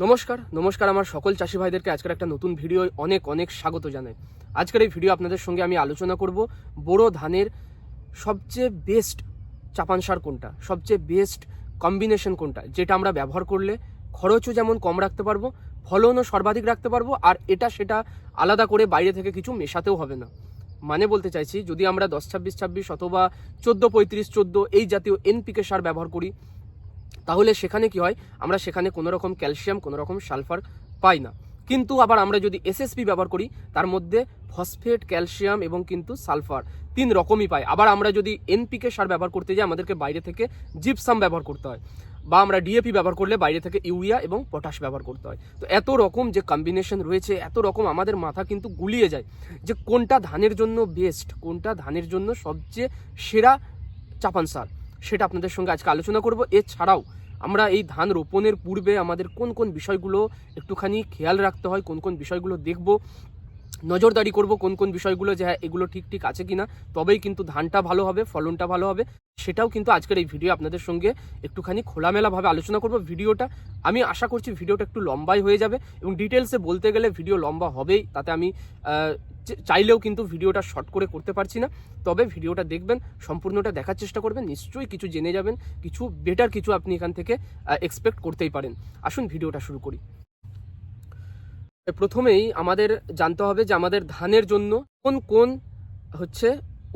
নমস্কার আমার সকল চাষি ভাইদেরকে আজকের একটা নতুন ভিডিও অনেক স্বাগত জানাই। আজকের এই ভিডিও আপনাদের সঙ্গে আমি আলোচনা করব বোরো ধানের সবচেয়ে বেস্ট চাপান সার কোনটা, সবচেয়ে বেস্ট কম্বিনেশন কোনটা, যেটা আমরা ব্যবহার করলে খরচও যেমন কম রাখতে পারবো, ফলনও সর্বাধিক রাখতে পারবো, আর এটা সেটা আলাদা করে বাইরে থেকে কিছু মেশাতেও হবে না। মানে বলতে চাইছি, যদি আমরা 10-26-26 অথবা 14-35-14 এই জাতীয় এনপিকে সার ব্যবহার করি, তাহলে সেখানে কি হয়, আমরা সেখানে কোনো রকম ক্যালসিয়াম, কোনো রকম সালফার পাই না। কিন্তু আবার আমরা যদি এসএসপি ব্যবহার করি, তার মধ্যে ফসফেট, ক্যালসিয়াম এবং কিন্তু সালফার তিন রকমই পাই। আবার আমরা যদি এনপিকে সার ব্যবহার করতে যাই, আমাদেরকে বাইরে থেকে জিপসাম ব্যবহার করতে হয়, বা আমরা ডিএপি ব্যবহার করলে বাইরে থেকে ইউরিয়া এবং পটাশ ব্যবহার করতে হয়। তো এত রকম যে কম্বিনেশন রয়েছে, এত রকম, আমাদের মাথা কিন্তু গুলিয়ে যায় যে কোনটা ধানের জন্য বেস্ট, কোনটা ধানের জন্য সবচেয়ে সেরা চাপান সার, সেটা আপনাদের সঙ্গে আজকে আলোচনা করব। এছাড়াও আমরা এই ধান রোপণের পূর্বে আমাদের কোন কোন বিষয়গুলো একটুখানি খেয়াল রাখতে হয়, কোন কোন বিষয়গুলো দেখব, নজরদারি করব, কোন কোন বিষয়গুলো যে হ্যাঁ এগুলো ঠিক আছে কিনা, তবেই কিন্তু ধানটা ভালো হবে, ফলনটা ভালো হবে, সেটাও কিন্তু আজকের এই ভিডিও আপনাদের সঙ্গে একটুখানি খোলামেলাভাবে আলোচনা করব। ভিডিওটা আমি আশা করছি ভিডিওটা একটু লম্বাই হয়ে যাবে, এবং ডিটেলসে বলতে গেলে ভিডিও লম্বা হবেই, তাতে আমি চাইলেও কিন্তু ভিডিওটা শর্ট করে করতে পারছি না। তবে ভিডিওটা দেখবেন, সম্পূর্ণটা দেখার চেষ্টা করবেন, নিশ্চয়ই কিছু জেনে যাবেন, কিছু বেটার কিছু আপনি এখান থেকে এক্সপেক্ট করতেই পারেন। আসুন ভিডিওটা শুরু করি। প্রথমেই আমাদের জানতে হবে যে আমাদের ধানের জন্য কোন কোন হচ্ছে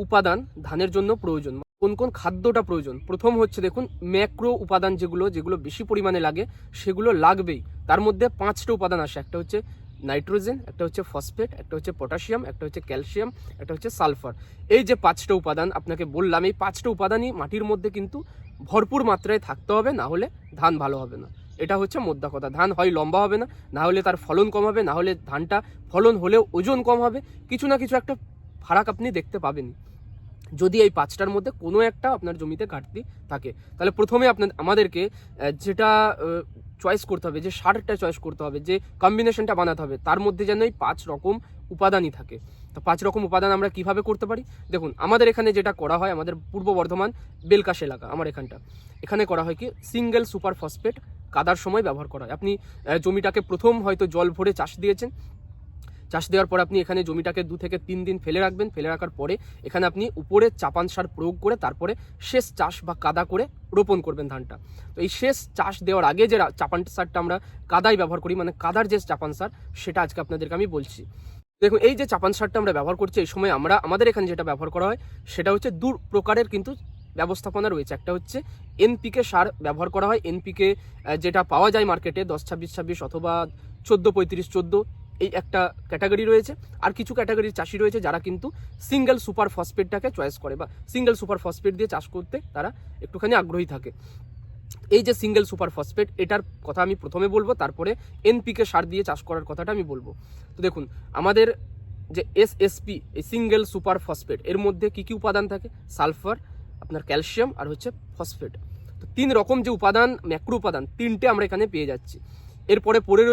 উপাদান ধানের জন্য প্রয়োজন, কোন কোন খাদ্যটা প্রয়োজন। প্রথম হচ্ছে দেখুন, ম্যাক্রো উপাদান যেগুলো বেশি পরিমাণে লাগে, সেগুলো লাগবেই। তার মধ্যে 5টা উপাদান আসে। একটা হচ্ছে নাইট্রোজেন, একটা হচ্ছে ফসফেট, একটা হচ্ছে পটাশিয়াম, একটা হচ্ছে ক্যালসিয়াম, একটা হচ্ছে সালফার। এই যে 5টা উপাদান আপনাকে বললাম, এই 5টা উপাদানই মাটির মধ্যে কিন্তু ভরপুর মাত্রায় থাকতে হবে, না হলে ধান ভালো হবে না। এটা হচ্ছে মোদ্দা কথা। ধান হয় লম্বা হবে না হলে তার ফলন কম হবে, না হলে ধানটা ফলন হলেও ওজন কম হবে, কিছু না কিছু একটা ফারাক আপনি দেখতে পাবেন যদি এই 5টার মধ্যে কোনো একটা আপনার জমিতে ঘাটতি থাকে। তাহলে প্রথমে আমাদেরকে যেটা চয়েস করতে হবে, যে সারটা চয়েস করতে হবে, যে কম্বিনেশনটা বানাতে হবে, তার মধ্যে যেন এই 5 রকম উপাদানই থাকে। তো 5 রকম উপাদান আমরা কিভাবে করতে পারি, দেখুন আমাদের এখানে যেটা করা হয়, আমাদের পূর্ব বর্ধমান বেলকাশ এলাকা, আমার এখানে করা হয় কি, সিঙ্গেল সুপার ফসফেট কাদার সময় ব্যবহার করা হয়। আপনি জমিটাকে প্রথম হয়তো জল ভরে চাষ দিয়েছেন, চাষ দেওয়ার পর আপনি এখানে জমিটাকে 2 থেকে 3 দিন ফেলে রাখবেন। ফেলে রাখার পরে এখানে আপনি উপরে চাপান সার প্রয়োগ করে তারপরে শেষ চাষ বা কাদা করে রোপণ করবেন ধানটা। তো এই শেষ চাষ দেওয়ার আগে যে চাপান সারটা আমরা কাদায় ব্যবহার করি, মানে কাদার যে চাপান সার, সেটা আজকে আপনাদেরকে আমি বলছি। দেখুন, এই যে চাপান সারটা আমরা ব্যবহার করছি, এই সময় আমাদের এখানে যেটা ব্যবহার করা হয়, সেটা হচ্ছে 2 প্রকারের কিন্তু ব্যবস্থাপনা রয়েছে। একটা হচ্ছে এনপিকে সার ব্যবহার করা হয়। এনপিকে যেটা পাওয়া যায় মার্কেটে 10-26-26 অথবা 14-35-14, এই একটা ক্যাটাগরি রয়েছে। আর কিছু ক্যাটাগরির চাষি রয়েছে যারা কিন্তু সিঙ্গেল সুপার ফসফেটটাকে চয়েস করে, বা সিঙ্গেল সুপার ফসফেট দিয়ে চাষ করতে তারা একটুখানি আগ্রহী থাকে। এই যে সিঙ্গেল সুপার ফসফেট, এটার কথা আমি প্রথমে বলবো, তারপরে এনপিকে সার দিয়ে চাষ করার কথাটা আমি বলবো। তো দেখুন, আমাদের যে এসএসপি, এই সিঙ্গেল সুপার ফসফেট, এর মধ্যে কি কি উপাদান থাকে, সালফার, আপনার ক্যালসিয়াম, আর হচ্ছে ফসফেট। তো 3 রকম যে উপাদান, ম্যাক্রো উপাদান 3টে আমরা এখানে পেয়ে যাচ্ছি। এরপরে পড়ে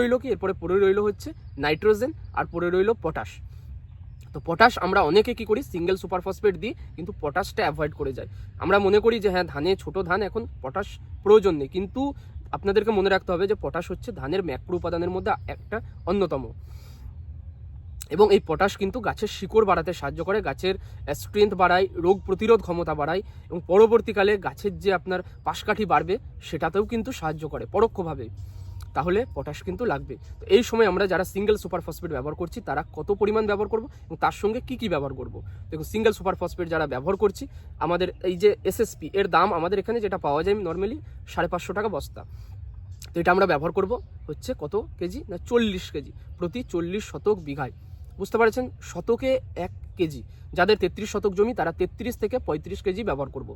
রইল হচ্ছে নাইট্রোজেন, আর পড়ে রইল পটাশ। তো পটাশ আমরা অনেকে কি করি, সিঙ্গেল সুপার ফসফেট দিই, কিন্তু পটাশটা অ্যাভয়েড করে যায়। আমরা মনে করি যে হ্যাঁ, ছোট ধান, এখন পটাশ প্রয়োজন নেই, কিন্তু আপনাদেরকে মনে রাখতে হবে যে পটাশ হচ্ছে ধানের ম্যাক্রো উপাদানের মধ্যে একটা অন্যতম। এবং এই পটাশ কিন্তু গাছের শিকড় বাড়াতে সাহায্য করে, গাছের স্ট্রেংথ বাড়ায়, রোগ প্রতিরোধ ক্ষমতা বাড়ায়, এবং পরবর্তীকালে গাছের যে আপনার পাশকাঠি বাড়বে, সেটাতেও কিন্তু সাহায্য করে পরোক্ষভাবে। তাহলে পটাশ কিন্তু লাগবে। তো এই সময় আমরা যারা সিঙ্গেল সুপার ফসফেট ব্যবহার করছি, তারা কত পরিমাণ ব্যবহার করব এবং তার সঙ্গে কি ব্যবহার করব। দেখুন, সিঙ্গেল সুপার ফসফেট যারা ব্যবহার করছি, আমাদের এই যে এসএসপি, এর দাম আমাদের এখানে যেটা পাওয়া যায় নর্মালি 550 টাকা বস্তা। তো এটা আমরা ব্যবহার করব হচ্ছে কত কেজি, না 40 কেজি প্রতি 40 শতক বিঘায়। বুঝতে পারছেন, শতকে 1 কেজি। যাদের 33 শতক জমি, তারা 33 থেকে 35 কেজি ব্যবহার করব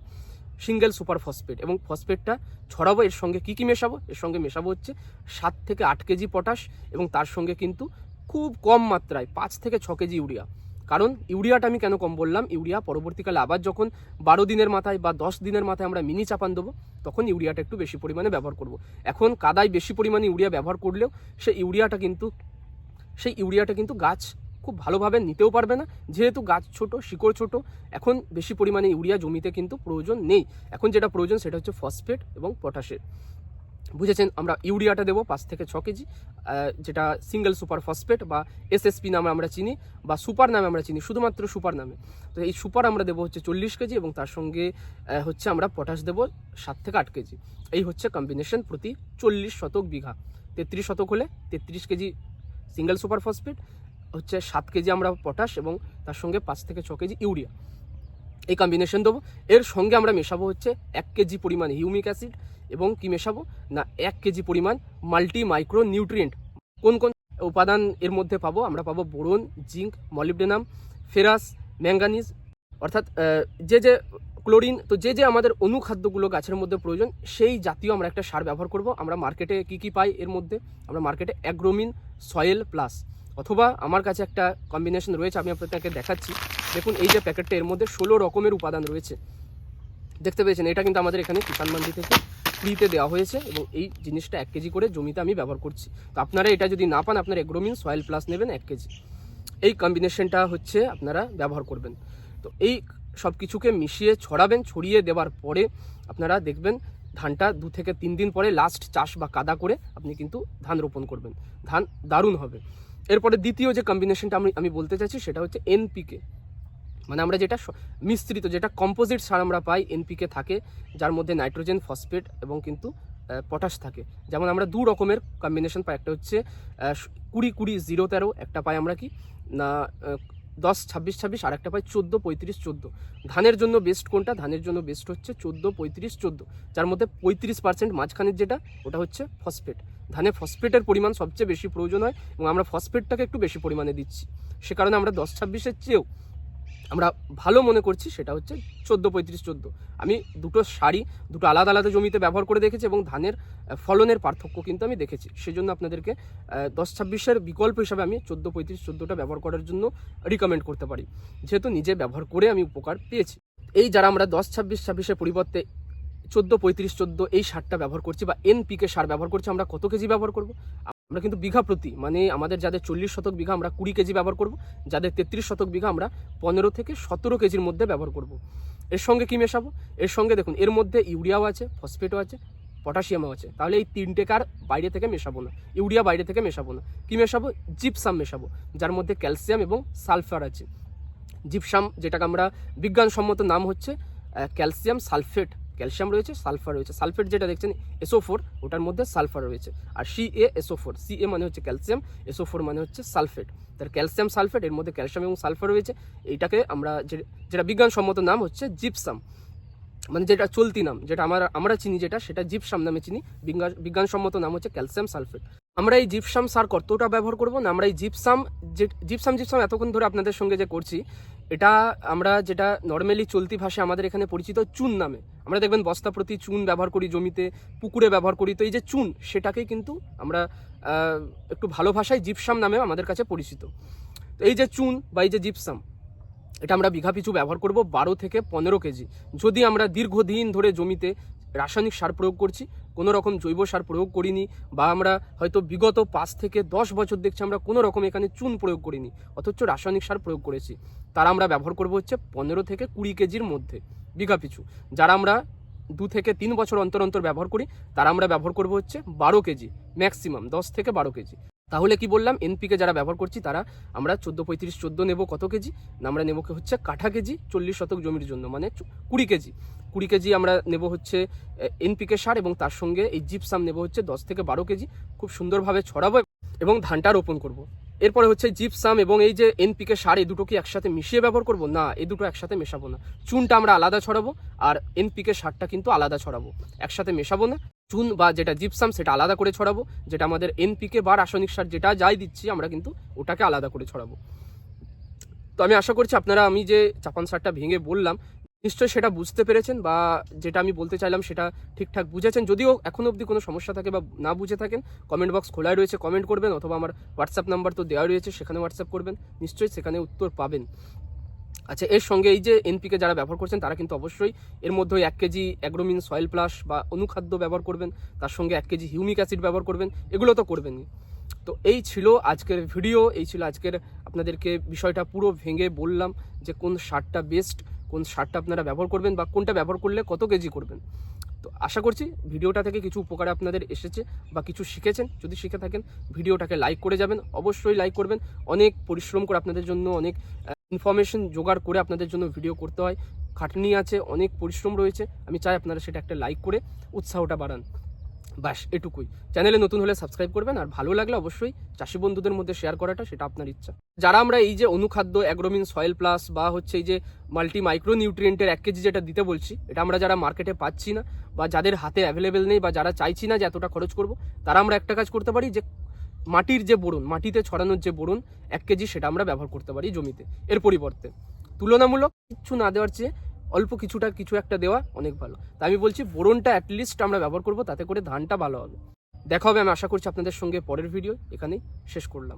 সিঙ্গেল সুপার ফসফেট। এবং ফসফেটটা ছড়াবো, এর সঙ্গে কি মেশাবো, এর সঙ্গে মেশাবো হচ্ছে 7 থেকে 8 কেজি পটাশ, এবং তার সঙ্গে কিন্তু খুব কম মাত্রায় 5 থেকে 6 কেজি ইউরিয়া। কারণ ইউরিয়াটা আমি কেন কম বললাম, ইউরিয়া পরবর্তীকালে আবার যখন 12 দিনের মাথায় বা 10 দিনের মাথায় আমরা মিনি চাপান দেবো, তখন ইউরিয়াটা একটু বেশি পরিমাণে ব্যবহার করব। এখন কাদায় বেশি পরিমাণে ইউরিয়া ব্যবহার করলেও সেই ইউরিয়াটা কিন্তু গাছ খুব ভালোভাবে নিতেও পারবে না, যেহেতু গাছ ছোট, শিকড় ছোট। এখন বেশি পরিমাণে ইউরিয়া জমিতে কিন্তু প্রয়োজন নেই। এখন যেটা প্রয়োজন সেটা হচ্ছে ফসফেট এবং পটাশের। বুঝেছেন। আমরা ইউরিয়াটা দেবো 5 থেকে 6 কেজি, যেটা সিঙ্গেল সুপার ফসফেট বা এসএসপি নামে আমরা চিনি, বা সুপার নামে আমরা চিনি, শুধুমাত্র সুপার নামে। তো এই সুপার আমরা দেবো হচ্ছে 40 কেজি, এবং তার সঙ্গে হচ্ছে আমরা পটাশ দেবো 7 থেকে 8 কেজি। এই হচ্ছে কম্বিনেশন প্রতি 40 শতক বিঘা। 33 শতক হলে 33 কেজি সিঙ্গেল সুপার ফসফেট, হচ্ছে 7 কেজি আমরা পটাশ, এবং তার সঙ্গে 5 থেকে 6 কেজি ইউরিয়া, এই কম্বিনেশন দেবো। এর সঙ্গে আমরা মেশাবো হচ্ছে 1 কেজি পরিমাণ হিউমিক অ্যাসিড, এবং কি মেশাবো না 1 কেজি পরিমাণ মাল্টি মাইক্রো নিউট্রিয়েন্ট। কোন কোন উপাদান এর মধ্যে পাবো? আমরা পাবো boron, zinc, molybdenum, ferrous, manganese, অর্থাৎ যে ক্লোরিন। তো যে আমাদের অনুখাদ্যগুলো গাছের মধ্যে প্রয়োজন, সেই জাতীয় আমরা একটা সার ব্যবহার করব। আমরা মার্কেটে কি পাই এর মধ্যে? আমরা মার্কেটে অ্যাগ্রোমিন সয়েল প্লাস, অথবা আমার কাছে একটা কম্বিনেশন রয়েছে, আমি আপনাকে দেখাচ্ছি। দেখুন এই যে প্যাকেটটা, এর মধ্যে 16 রকমের উপাদান রয়েছে, দেখতে পেয়েছেন। এটা কিন্তু আমাদের এখানে কিষাণ মান্ডি থেকে ফ্রিতে দেওয়া হয়েছে, এবং এই জিনিসটা 1 কেজি করে জমিতে আমি ব্যবহার করছি। তো আপনারা এটা যদি না পান, আপনারা অ্যাগ্রোমিন সয়েল প্লাস নেবেন 1 কেজি। এই কম্বিনেশনটা হচ্ছে আপনারা ব্যবহার করবেন। তো এই সব কিছুকে মিশিয়ে ছড়াবেন। ছড়িয়ে দেওয়ার পরে আপনারা দেখবেন ধানটা 2 থেকে 3 দিন পরে লাস্ট চাষ বা কাদা করে আপনি কিন্তু ধান রোপণ করবেন, ধান দারুণ হবে। এরপরে দ্বিতীয় যে কম্বিনেশনটা আমি বলতে চাইছি, সেটা হচ্ছে এনপিকে, মানে আমরা যেটা মিশ্রিত, যেটা কম্পোজিট সার আমরা পাই, এনপিকে থাকে, যার মধ্যে নাইট্রোজেন, ফসফেট এবং কিন্তু পটাশ থাকে। যেমন আমরা 2 রকমের কম্বিনেশন পাই, একটা হচ্ছে 20-20-0-13, একটা পাই আমরা কি না 10-26-26, আর একটা পাই 14-35-14। ধানের জন্য বেস্ট কোনটা? ধানের জন্য বেস্ট হচ্ছে 14-35-14, যার মধ্যে 35% মাঝখানের যেটা, ওটা হচ্ছে ফসফেট। ধানে ফসফেটের পরিমাণ সবচেয়ে বেশি প্রয়োজন হয়, এবং আমরা ফসফেটটাকে একটু বেশি পরিমাণে দিচ্ছি। সে কারণে আমরা 10-26-এর চেয়েও আমরা ভালো মনে করছি সেটা হচ্ছে 14-35-14। আমি দুটো সারই দুটো আলাদা আলাদা জমিতে ব্যবহার করে দেখেছি, এবং ধানের ফলনের পার্থক্য কিন্তু আমি দেখেছি। সেজন্য আপনাদেরকে 10-26-এর বিকল্প হিসাবে আমি 14-35-14টা ব্যবহার করার জন্য রিকমেন্ড করতে পারি, যেহেতু নিজে ব্যবহার করে আমি উপকার পেয়েছি। এই যারা আমরা 10-26-26-এর পরিবর্তে 14-35-14 এই সারটা ব্যবহার করছি, বা এনপিকে সার ব্যবহার করছি, আমরা কত কেজি ব্যবহার করব? আমরা কিন্তু বিঘা প্রতি, মানে আমাদের যাদের 40 শতক বিঘা, আমরা 20 কেজি ব্যবহার করব। যাদের 33 শতক বিঘা, আমরা 15 থেকে 17 কেজির মধ্যে ব্যবহার করব। এর সঙ্গে কি মেশাবো? এর সঙ্গে দেখুন, এর মধ্যে ইউরিয়াও আছে, ফসফেটও আছে, পটাশিয়ামও আছে। তাহলে এই তিনটেকে আর বাইরে থেকে মেশাবো না, ইউরিয়া বাইরে থেকে মেশাবো না। কি মেশাবো? জিপসাম মেশাবো, যার মধ্যে ক্যালসিয়াম এবং সালফার আছে। জিপসাম, যেটাকে আমরা বিজ্ঞানসম্মত নাম হচ্ছে ক্যালসিয়াম সালফেট। ক্যালসিয়াম রয়েছে, সালফার রয়েছে। সালফেট যেটা দেখছেন SO4, ওটার মধ্যে সালফার রয়েছে। আর CaSO4, CA মানে হচ্ছে ক্যালসিয়াম, SO4 মানে হচ্ছে সালফেট। তার ক্যালসিয়াম সালফেট, এর মধ্যে ক্যালসিয়াম এবং সালফার রয়েছে। এইটাকে আমরা যেটা বিজ্ঞানসম্মত নাম হচ্ছে জিপসাম, মানে যেটা চলতি নাম, যেটা আমরা চিনি, সেটা জিপসাম নামে চিনি। বিজ্ঞানসম্মত নাম হচ্ছে ক্যালসিয়াম সালফেট। আমরা এই জিপসাম সার কতটা ব্যবহার করব না, আমরা এই জিপসাম এতক্ষণ ধরে আপনাদের সঙ্গে যে করছি, এটা আমরা যেটা নর্মালি চলতি ভাষায় আমাদের এখানে পরিচিত চুন নামে। আমরা দেখবেন বস্তা প্রতি চুন ব্যবহার করি জমিতে, পুকুরে ব্যবহার করি। তো এই যে চুন, সেটাকেই কিন্তু আমরা একটু ভালো ভাষায় জিপসাম নামেও আমাদের কাছে পরিচিত। তো এই যে চুন বা এই যে জিপসাম, এটা আমরা বিঘা পিছু ব্যবহার করব 12 থেকে 15 কেজি। যদি আমরা দীর্ঘদিন ধরে জমিতে রাসায়নিক সার প্রয়োগ করছি, কোনো রকম জৈব সার প্রয়োগ করিনি, বা আমরা হয়তো বিগত 5 থেকে 10 বছর দেখছি আমরা কোনো রকম এখানে চুন প্রয়োগ করিনি, অথচ রাসায়নিক সার প্রয়োগ করেছি, তারা আমরা ব্যবহার করব হচ্ছে 15 থেকে 20 কেজির মধ্যে বিঘা পিছু। যারা আমরা 2 থেকে 3 বছর অন্তর অন্তর ব্যবহার করি, তারা আমরা ব্যবহার করব হচ্ছে 12 কেজি, ম্যাক্সিমাম 10 থেকে 12 কেজি। তাহলে কি বললাম, এনপিকে যারা ব্যবহার করছি, তারা আমরা 14-35-14 নেব কত কেজি না, আমরা নেব হচ্ছে কাঠা কেজি 40 শতক জমির জন্য, মানে 20 কেজি। 20 কেজি আমরা নেব হচ্ছে এনপিকে সার, এবং তার সঙ্গে এই জিপসাম নেব হচ্ছে 10 থেকে 12 কেজি। খুব সুন্দরভাবে ছড়াবো এবং ধানটা রোপণ করব। এরপরে হচ্ছে জিপসাম এবং এই যে এনপিকে সার, এই দুটো কি একসাথে মিশিয়ে ব্যবহার করব না, এই দুটো একসাথে মেশাবো না। চুনটা আমরা আলাদা ছড়াবো, আর এনপিকে সারটা কিন্তু আলাদা ছড়াবো, একসাথে মেশাবো না। চুন বা যেটা জিপসাম, সেটা আলাদা করে ছড়াবো, যেটা আমাদের এনপিকে বা রাসায়নিক সার যেটা যাই দিচ্ছি আমরা কিন্তু ওটাকে আলাদা করে ছড়াবো। তো আমি আশা করছি আপনারা আমি যে চাপান সারটা ভেঙে বললাম, নিশ্চয়ই সেটা বুঝতে পেরেছেন, বা যেটা আমি বলতে চাইলাম সেটা ঠিকঠাক বুঝেছেন। যদিও এখনো অবধি কোনো সমস্যা থাকে বা না বুঝে থাকেন, কমেন্ট বক্স খোলাই রয়েছে, কমেন্ট করবেন, অথবা আমার হোয়াটসঅ্যাপ নাম্বার তো দেওয়া রয়েছে, সেখানে হোয়াটসঅ্যাপ করবেন, নিশ্চয়ই সেখানে উত্তর পাবেন। আচ্ছা, এর সঙ্গে এই যে এনপিকে যারা ব্যবহার করছেন, তারা কিন্তু অবশ্যই এর মধ্যে 1 কেজি অ্যাগ্রোমিন সয়েল প্লাস বা অনুখাদ্য ব্যবহার করবেন, তার সঙ্গে 1 কেজি হিউমিক অ্যাসিড ব্যবহার করবেন, এগুলো তো করবেনই। তো এই ছিল আজকের ভিডিও, এই ছিল আজকের আপনাদেরকে বিষয়টা পুরো ভেঙে বললাম যে কোন সারটা বেস্ট, কোন সারটা আপনারা ব্যবহার করবেন, বা কোনটা ব্যবহার করলে কত কেজি করবেন। তো আশা করছি ভিডিওটা থেকে কিছু উপকারে আপনাদের এসেছে বা কিছু শিখেছেন। যদি শিখে থাকেন ভিডিওটাকে লাইক করে যাবেন, অবশ্যই লাইক করবেন। অনেক পরিশ্রম করে আপনাদের জন্য, অনেক ইনফরমেশন জোগাড় করে আপনাদের জন্য ভিডিও করতে হয়, খাটনি আছে, অনেক পরিশ্রম রয়েছে। আমি চাই আপনারা সেটা একটা লাইক করে উৎসাহটা বাড়ান। বাস এটুকুই। চ্যানেলে নতুন হলে সাবস্ক্রাইব করবেন, আর ভালো লাগলে অবশ্যই চাষি বন্ধুদের মধ্যে শেয়ার করাটা সেটা আপনার ইচ্ছা। যারা আমরা এই যে অনুখাদ্য অ্যাগ্রোমিন সয়েল প্লাস বা হচ্ছে এই যে মাল্টি মাইক্রো নিউট্রিয়েন্টের 1 কেজি যেটা দিতে বলছি, এটা আমরা যারা মার্কেটে পাচ্ছি না বা যাদের হাতে অ্যাভেলেবেল নেই বা যারা চাইছি না যে এতটা খরচ করব, তারা আমরা একটা কাজ করতে পারি, যে মাটির যে বোরন, মাটিতে ছড়ানোর যে বোরন 1 কেজি, সেটা আমরা ব্যবহার করতে পারি জমিতে। এর পরিবর্তে তুলনামূলক কিছু না দেওয়ার চেয়ে অল্প কিছু একটা দেওয়া অনেক ভালো। তাই আমি বলছি বোরনটা অ্যাটলিস্ট আমরা ব্যবহার করব, তাতে করে ধানটা ভালো হবে। দেখা হবে, আমি আশা করছি আপনাদের সঙ্গে পরের ভিডিও। এখানেই শেষ করলাম।